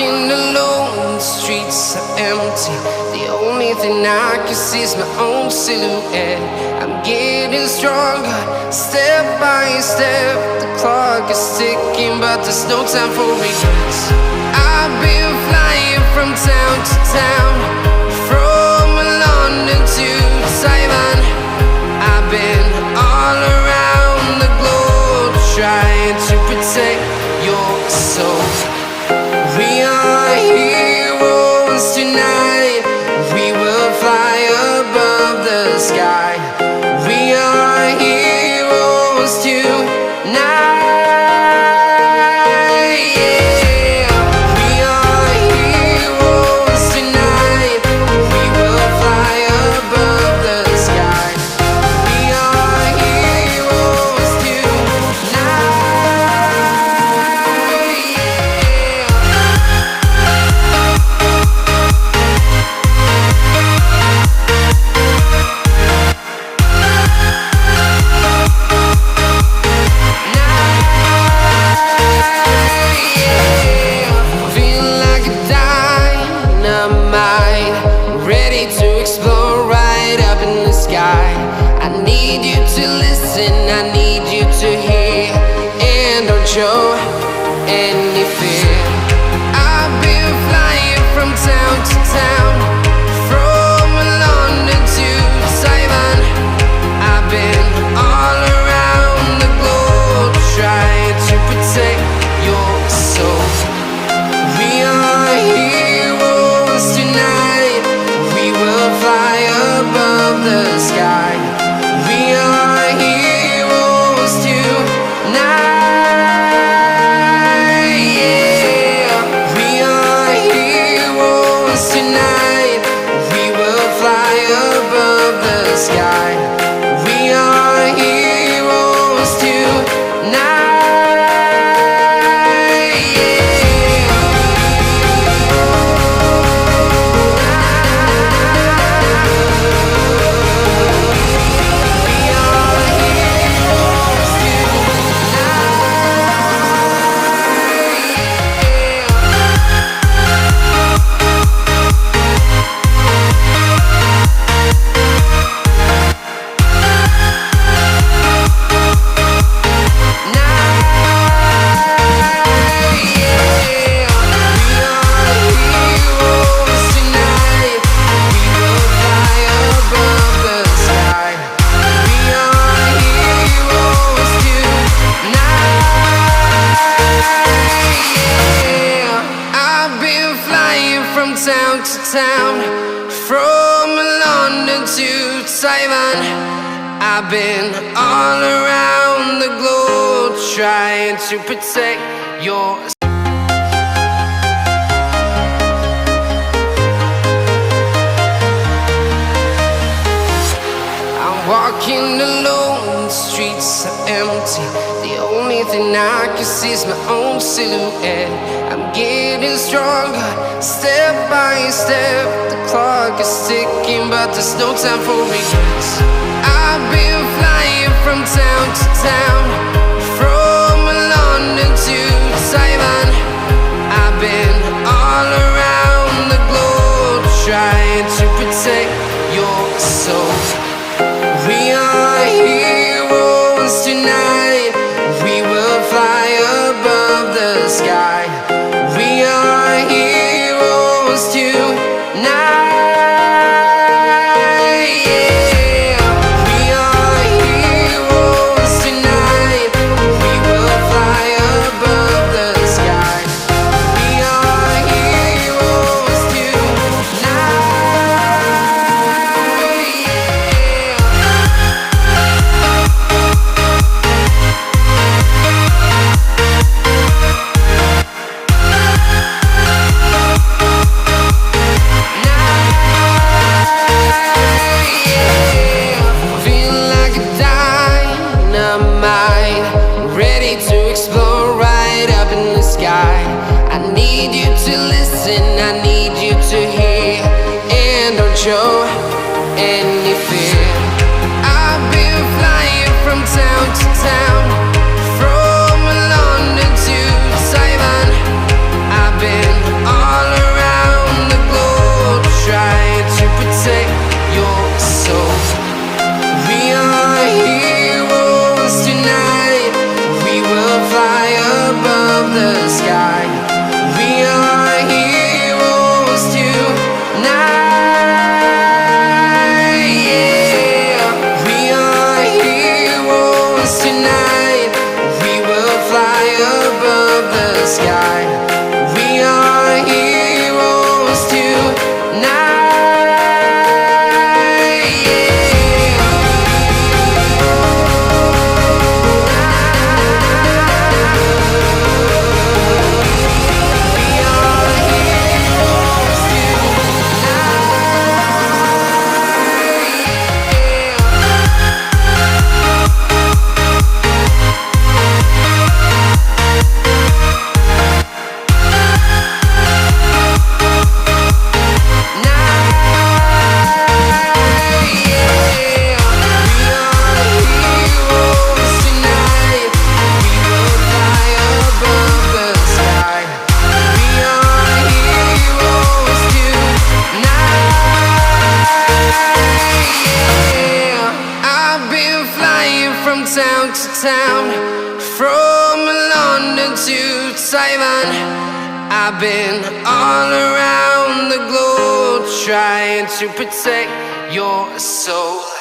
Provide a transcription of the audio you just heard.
walking alone, the streets are empty. The only thing I can see is my own silhouette. I'm getting stronger, step by step. The clock is ticking, but there's no time for regrets. I've been flying from town to town, from London to Taiwan. I've been all around the globe, trying to protect your soul. We are heroes tonight. We will fly above the sky. We are heroes tonight. Yeah. We are heroes tonight. We will fly above the sky. We are heroes tonight. Ready to explore right up in the sky. I need you to listen, I need you to hear, and don't show any fear. I've been flying from town to town, from London to Taiwan. I've been all around the globe, trying to protect your soul. We are heroes tonight. We will fly above the sky. We are heroes tonight. Yeah. We are heroes tonight. We will fly above the sky. We are heroes tonight. Town to town, from London to Taiwan. I've been all around the globe, trying to protect your. I'm walking alone, the streets are empty. The only thing I can see is my own silhouette. I'm getting stronger, step by step. The clock is ticking, but there's no time for regrets. I've been flying from town to town, from London to Taiwan. I've been all around the globe, trying to protect your soul. We are heroes tonight. We will fly above the sky. We are heroes tonight. Yeah. We are heroes tonight. town to town, from London to Taiwan. I've been all around the globe trying to protect your soul.